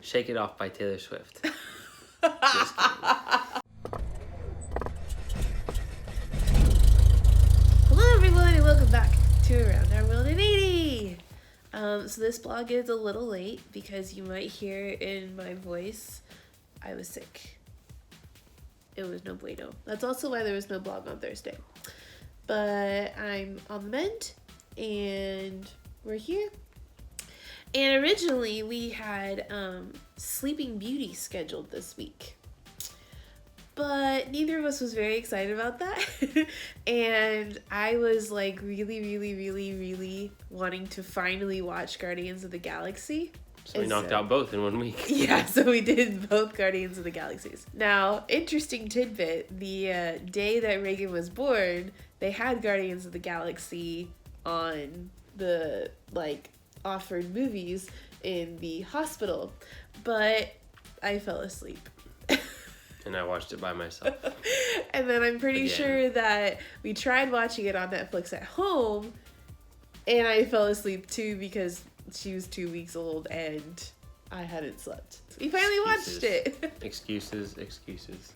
Shake It Off by Taylor Swift. Just kidding. Hello everyone and welcome back to Around Our World in 80! So this blog is a little late because you might hear in my voice, I was sick. It was no bueno. That's also why there was no blog on Thursday. But I'm on the mend and we're here. And originally we had Sleeping Beauty scheduled this week. But neither of us was very excited about that. And I was like really wanting to finally watch Guardians of the Galaxy. So we knocked out both in 1 week. Yeah, so we did both Guardians of the Galaxies. Now, interesting tidbit, the day that Reagan was born, they had Guardians of the Galaxy on the, offered movies in the hospital. But I fell asleep. And I watched it by myself. And then I'm pretty sure that we tried watching it on Netflix at home, and I fell asleep too because she was 2 weeks old and I hadn't slept. We finally watched it. Excuses.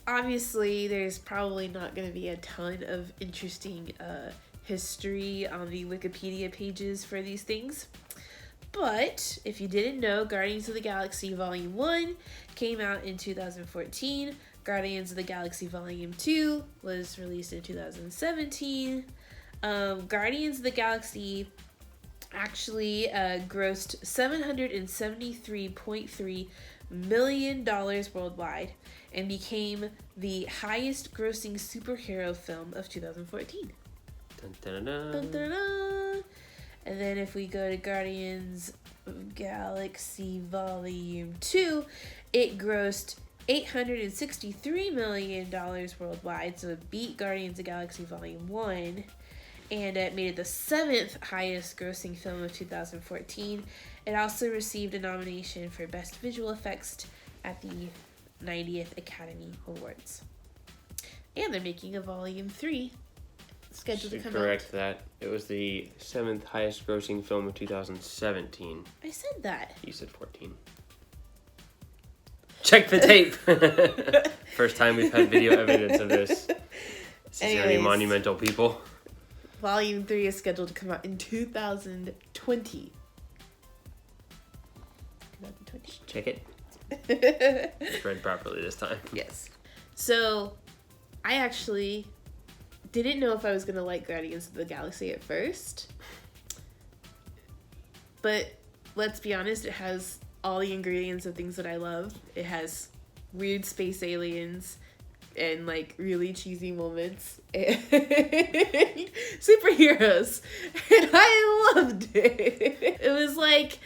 Obviously, there's probably not going to be a ton of interesting history on the Wikipedia pages for these things. But if you didn't know, Guardians of the Galaxy Volume 1 came out in 2014. Guardians of the Galaxy Volume 2 was released in 2017. Guardians of the Galaxy actually grossed $773.3 million worldwide and became the highest grossing superhero film of 2014. Dun, dun, dun, dun. Dun, dun, dun. And then if we go to Guardians of Galaxy Volume 2, it grossed $863 million worldwide, so it beat Guardians of Galaxy Volume 1, and it made it the 7th highest grossing film of 2014. It also received a nomination for Best Visual Effects at the 90th Academy Awards. And they're making a Volume 3 scheduled to come Correct that. It was the 7th highest grossing film of 2017. I said that. You said 14. Check the tape. First time we've had video evidence of this. This is going to be monumental, people. Volume 3 is scheduled to come out in 2020. Check it. It's read properly this time. Yes. So, I actually didn't know if I was going to like Guardians of the Galaxy at first. But let's be honest, it has all the ingredients of things that I love. It has weird space aliens and really cheesy moments and superheroes. And I loved it. It was like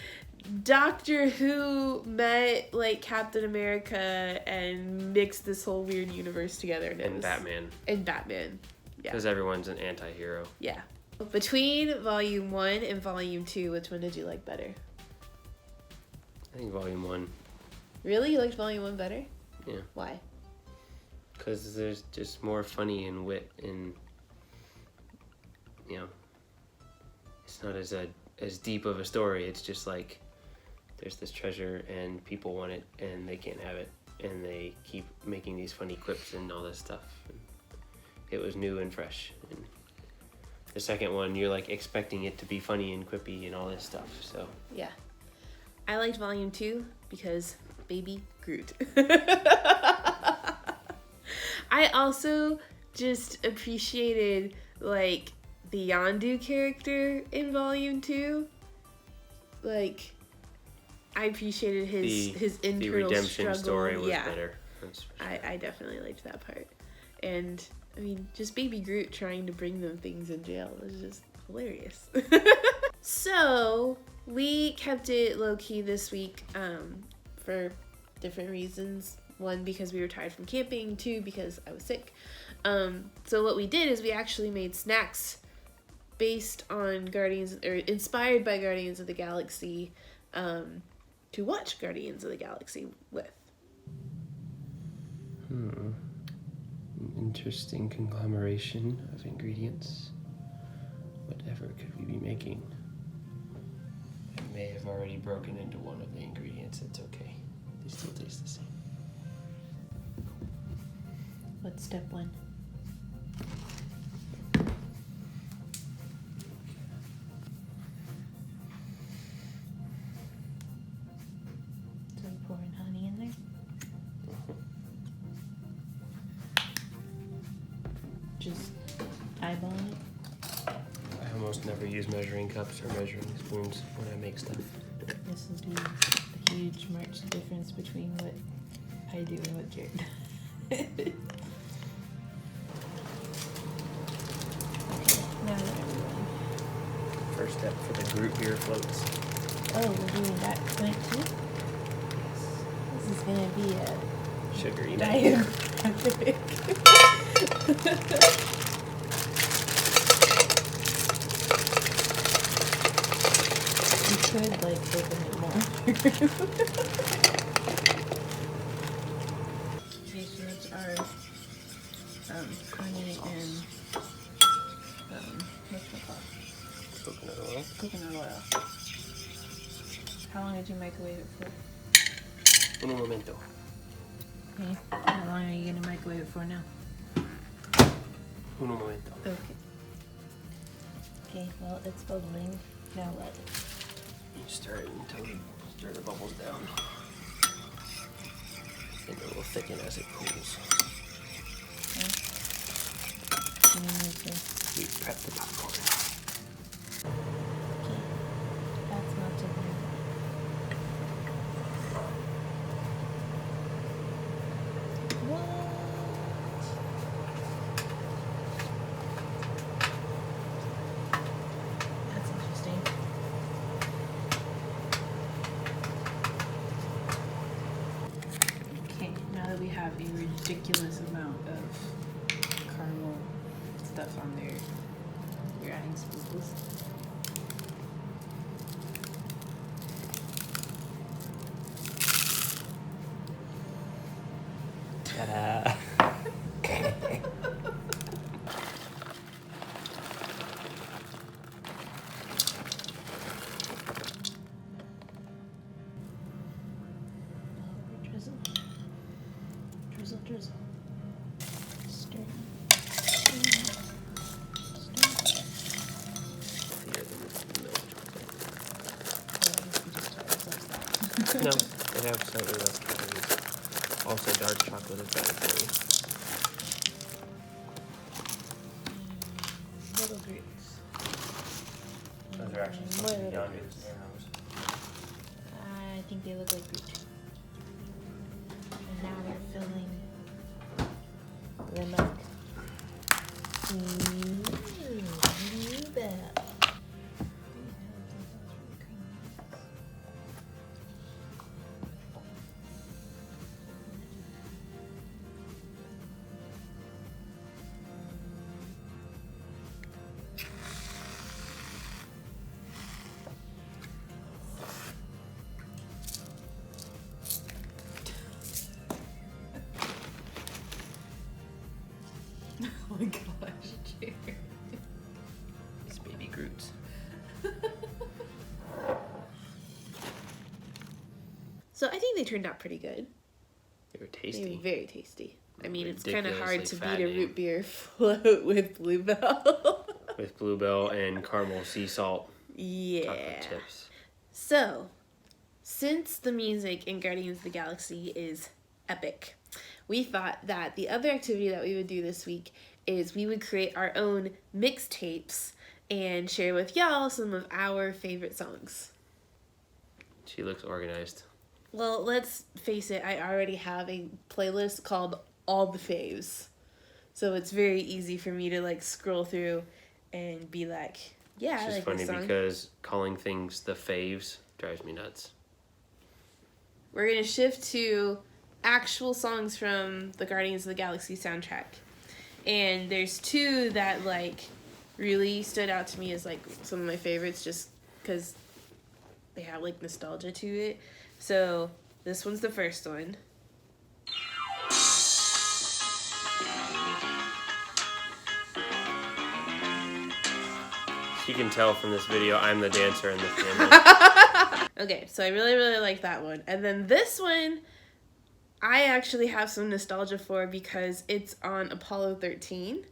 Doctor Who met Captain America and mixed this whole weird universe together. And Batman. And Batman. Yeah. Because everyone's an anti-hero. Yeah. Between Volume 1 and Volume 2, which one did you like better? I think Volume 1. Really? You liked Volume 1 better? Yeah. Why? Because there's just more funny and wit and, it's not as deep of a story. It's just there's this treasure and people want it and they can't have it. And they keep making these funny quips and all this stuff. And it was new and fresh. And the second one, you're expecting it to be funny and quippy and all this stuff. So yeah, I liked Volume 2 because baby Groot. I also just appreciated the Yondu character in Volume 2. I appreciated his internal the redemption struggle. Story was better. That's for sure. I definitely liked that part. And I mean, just baby Groot trying to bring them things in jail was just hilarious. So we kept it low-key this week for different reasons. 1, because we were tired from camping. 2, because I was sick. So what we did is we actually made snacks based on inspired by Guardians of the Galaxy to watch Guardians of the Galaxy with. Interesting conglomeration of ingredients. Whatever could we be making? I may have already broken into one of the ingredients. It's okay. What's step 1? So we're pouring honey in there? Just eyeballing it? I almost never use measuring cups or measuring spoons when I make stuff. This will be a huge marked difference between what I do and what Jared does. Okay, now that everyone. First step for the group beer floats. Oh, we're doing that tonight too? This is gonna be a Sugary night. diet. You could like open it more. Okay, so that's our honey and what's it called? Coconut oil. Coconut oil. How long did you microwave it for? Un momento. Okay. How long are you gonna microwave it for now? Un momento. Okay. Okay, well it's bubbling. Now what? You stir it until you stir the bubbles down. And it will thicken as it cools. Okay. You need to. We prep the popcorn. Okay. That's not too bad. What? That's interesting. Okay, now that we have a ridiculous amount of caramel stuff on there, you're adding sprinkles. Ta-da! Drizzle. Drizzle, drizzle. Stir. No, they have slightly less calories. Also, dark chocolate is better for you. Little grapes. Those are actually More supposed to be little younger grapes. than arrows. I think they look like fruit. And now we're filling the milk. Ooh, you bet. Oh my gosh, Jared. It's baby Groots. So I think they turned out pretty good. They were They tasty. were very tasty. I mean, it's kind of hard to Ridiculously beat a fattening. root beer float with Bluebell. With bluebell and caramel sea salt Yeah. chocolate chips. So, since the music in Guardians of the Galaxy is epic, we thought that the other activity that we would do this week is we would create our own mixtapes and share with y'all some of our favorite songs. She looks organized. Well, let's face it, I already have a playlist called All the Faves. So it's very easy for me to like scroll through and be like, yeah, It's I just like funny this song. because calling things the faves drives me nuts. We're going to shift to actual songs from the Guardians of the Galaxy soundtrack. And there's two that like really stood out to me as like some of my favorites just because they have like nostalgia to it. So this one's the first one. You can tell from this video I'm the dancer in the family. Okay, so I really, really like that one. And then this one, I actually have some nostalgia for because it's on Apollo 13.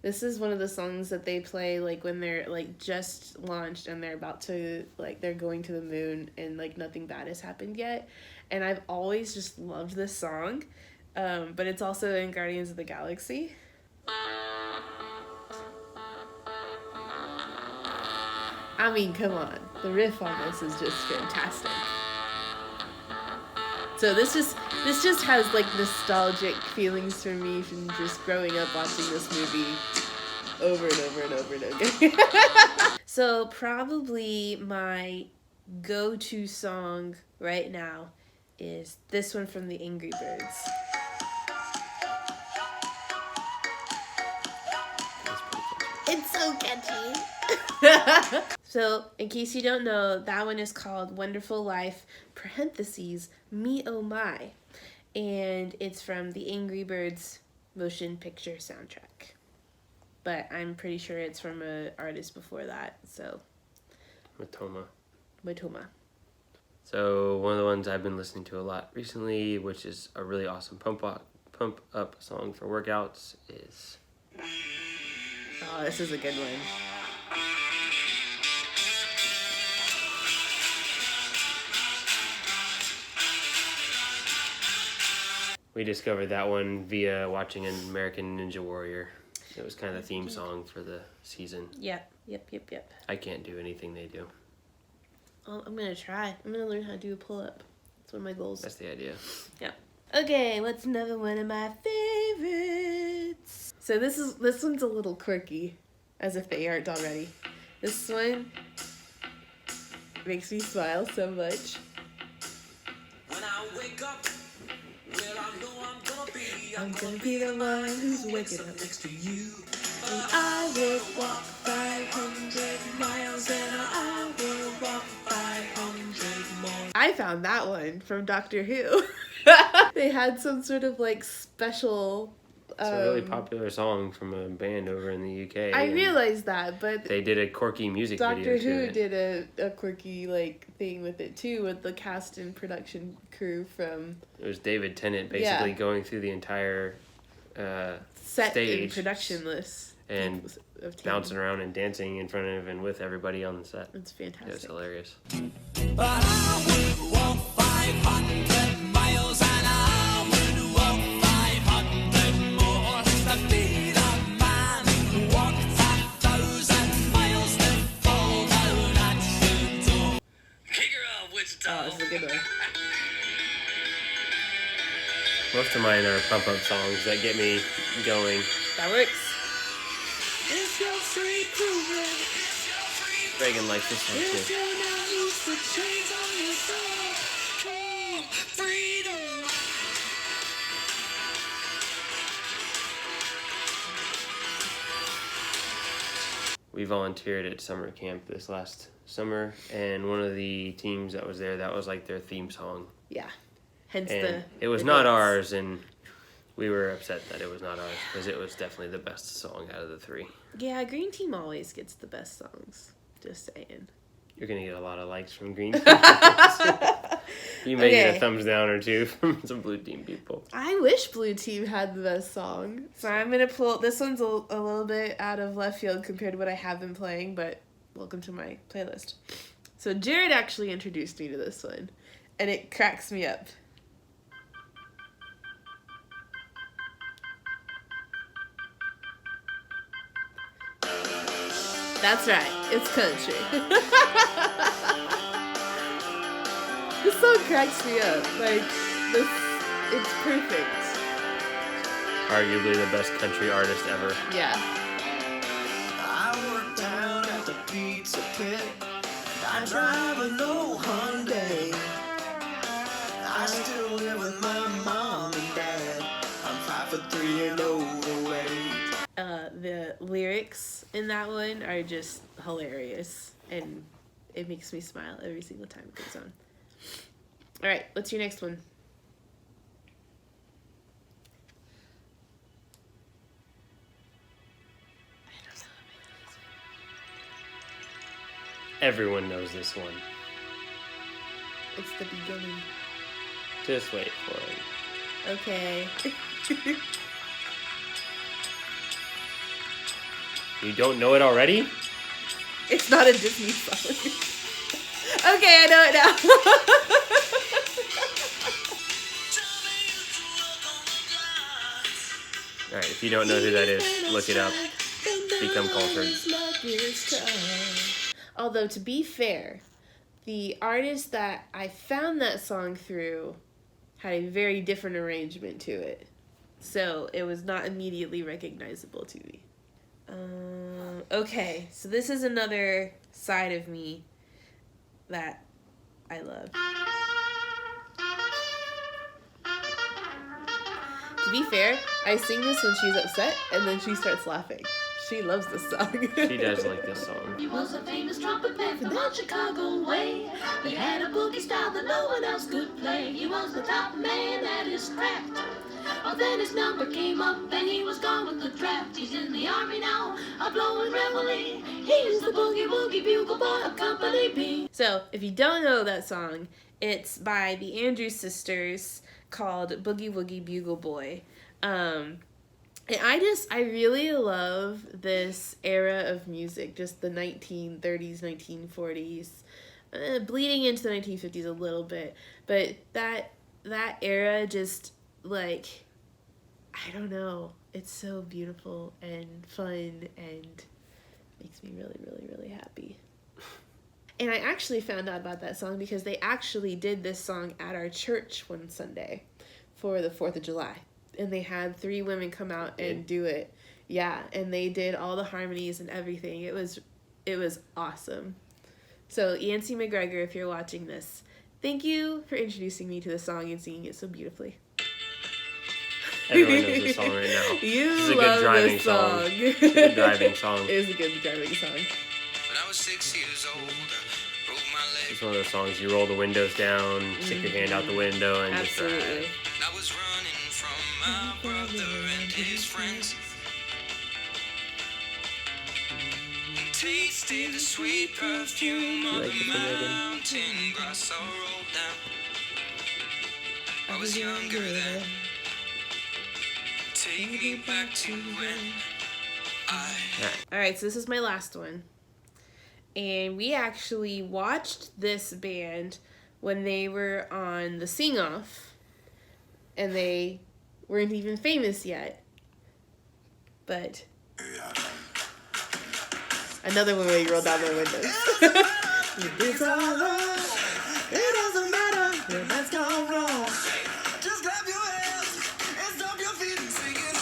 This is one of the songs that they play like when they're like just launched and they're about to like they're going to the moon and like nothing bad has happened yet. And I've always just loved this song. But it's also in Guardians of the Galaxy. I mean, come on. The riff on this is just fantastic. So this just has like nostalgic feelings for me from just growing up watching this movie over and over and over and over. So probably my go-to song right now is this one from the Angry Birds. It's so catchy. So, in case you don't know, that one is called Wonderful Life, parentheses, Me Oh My. And it's from the Angry Birds motion picture soundtrack. But I'm pretty sure it's from an artist before that, so. Matoma. So, one of the ones I've been listening to a lot recently, which is a really awesome pump up song for workouts, is... Oh, this is a good one. We discovered that one via watching an American Ninja Warrior. It was kind of the theme song for the season. Yep. I can't do anything they do. Oh, I'm gonna try. I'm gonna learn how to do a pull-up. That's one of my goals. That's the idea. Yeah. Okay, what's another one of my favorites? So this one's a little quirky, as if they aren't already. This one makes me smile so much. When I wake up, well, I know I'm gonna be the one who's waking up next to you. And I will walk 500 miles and I will walk 500 more. I found that one from Doctor Who. They had some sort of like special... It's a really popular song from a band over in the UK. I realized that, but... They did a quirky music video Doctor to Who it. did a quirky like thing with it too, with the cast and production crew from... It was David Tennant basically going through the entire set stage and production list. and bouncing around and dancing in front of and with everybody on the set. It's fantastic. It was hilarious. But I would walk 500 miles and I would walk 500 more to be the man who walked 1,000 miles to fall down at your door. Kick her off, Wichita. Oh, this is a good one. Most of mine are pump-up songs that get me going. That works. It's your free program. Reagan likes this one If too. you're not used to chains on your door. Freedom. We volunteered at summer camp this last summer, and one of the teams that was there, that was like their theme song. Yeah. Hence And the... it was the not dance. ours, and we were upset that it was not ours, because it was definitely the best song out of the three. Yeah, Green Team always gets the best songs. Just saying. You're going to get a lot of likes from Green Team. You may get a thumbs down or two from some Blue Team people. I wish Blue Team had the best song. So I'm going to pull... This one's a little bit out of left field compared to what I have been playing, but welcome to my playlist. So Jared actually introduced me to this one, and it cracks me up. That's right. It's country. This song cracks me up. Like, this, it's perfect. Arguably the best country artist ever. Yeah. I work down at the pizza pit. I drive an old Hyundai. I still live with my mom and dad. I'm 5'3" and overweight. The lyrics in that one are just hilarious, and it makes me smile every single time it goes on. All right, what's your next one? Everyone knows this one. It's the beginning. Just wait for it. Okay. You don't know it already? It's not a Disney song. Okay, I know it now. Alright, if you don't know who that is, look it up. Become cultured. Although, to be fair, the artist that I found that song through had a very different arrangement to it. So it was not immediately recognizable to me. Okay, so this is another side of me that I love. To be fair, I sing this when she's upset, and then she starts laughing. She loves this song. She does like this song. He was a famous trumpet man from the Chicago way. He had a boogie style that no one else could play. He was the top man at his craft. But then his number came up and he was gone with the draft. He's in the army now, a blowing reveille. He's the boogie woogie bugle boy of Company B. So, if you don't know that song, it's by the Andrews Sisters called Boogie Woogie Bugle Boy. And I really love this era of music, just the 1930s, 1940s, bleeding into the 1950s a little bit. But that era just, like, I don't know, it's so beautiful and fun and makes me really, really, really happy. And I actually found out about that song because they actually did this song at our church one Sunday for the 4th of July. And they had 3 women come out and do it. Yeah, and they did all the harmonies and everything. It was awesome. So, Yancy McGregor, if you're watching this, thank you for introducing me to the song and singing it so beautifully. Everyone knows this song right now. You This is a love good driving this song. song. It's a good driving song. It is a good driving song. When I was 6 years old, I broke my leg. It's one of those songs you roll the windows down, stick your hand out the window, and just Absolutely. drive. I was running from my brother and his friends. And tasted the sweet perfume You of like the this one, Megan? mountain grass I rolled down. I was younger then. Take me back to when I Alright, so this is my last one. And we actually watched this band when they were on the sing-off. And they weren't even famous yet. But another one where you roll down their windows. It's all wrong. It doesn't matter if that's gone wrong. just clap your hands and stomp your feet and sing it.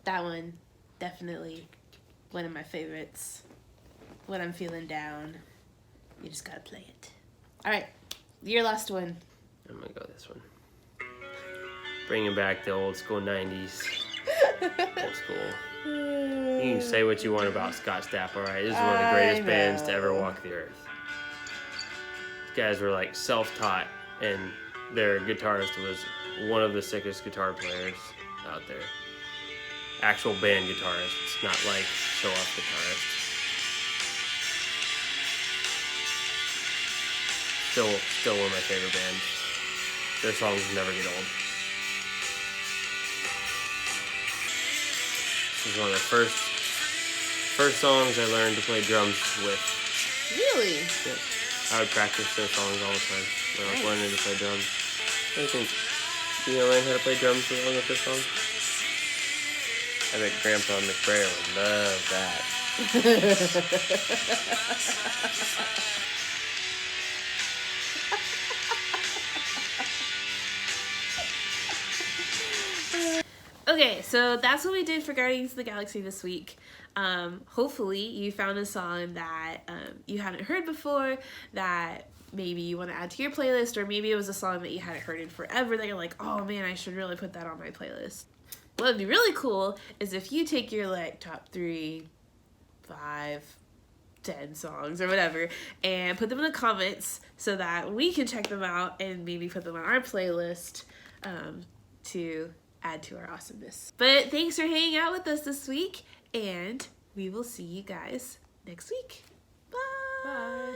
That one, definitely one of my favorites. When I'm feeling down, you just gotta play it. Alright, your last one. I'm gonna go this one. Bringing back the old school 90s. Old school. You can say what you want about Scott Stapp, alright? This is one of the greatest bands to ever walk the earth. These guys were like self-taught, and their guitarist was one of the sickest guitar players out there. Actual band guitarists, not like show-off guitarists. Still one of my favorite bands. Their songs never get old. This is one of the first songs I learned to play drums with. Really? Yeah. I would practice their songs all the time when I was learning to play drums. I think you gonna learn how to play drums along with this song? I bet Grandpa McBrayer would love that. Okay, so that's what we did for Guardians of the Galaxy this week. Hopefully you found a song that you hadn't heard before, that maybe you want to add to your playlist, or maybe it was a song that you hadn't heard in forever that you're like, oh man, I should really put that on my playlist. What would be really cool is if you take your like top 3, 5, 10 songs or whatever and put them in the comments so that we can check them out and maybe put them on our playlist to add to our awesomeness. But thanks for hanging out with us this week, and we will see you guys next week. Bye! Bye.